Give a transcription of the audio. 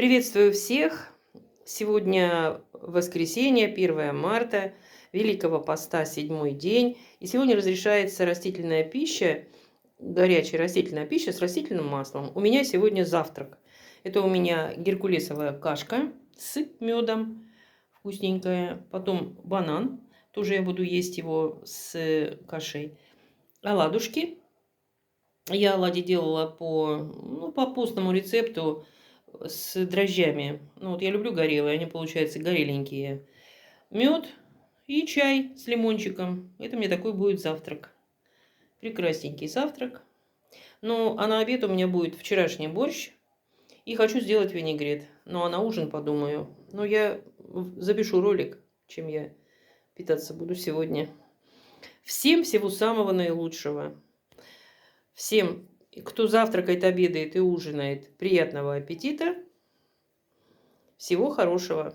Приветствую всех! Сегодня воскресенье, 1 марта, Великого Поста, 7-й день. И сегодня разрешается растительная пища, горячая растительная пища с растительным маслом. У меня сегодня завтрак. Это у меня геркулесовая кашка с медом, вкусненькая. Потом банан, тоже я буду есть его с кашей. Оладушки. Я оладьи делала по постному рецепту с дрожжами. Ну, вот я люблю горелые, они получаются гореленькие. Мед и чай с лимончиком. Это мне такой будет завтрак. Прекрасненький завтрак. Ну, а на обед у меня будет вчерашний борщ. И хочу сделать винегрет. Ну, а на ужин подумаю. Но я запишу ролик, чем я питаться буду сегодня. Всем всего самого наилучшего. Всем, кто завтракает, обедает и ужинает, приятного аппетита. Всего хорошего.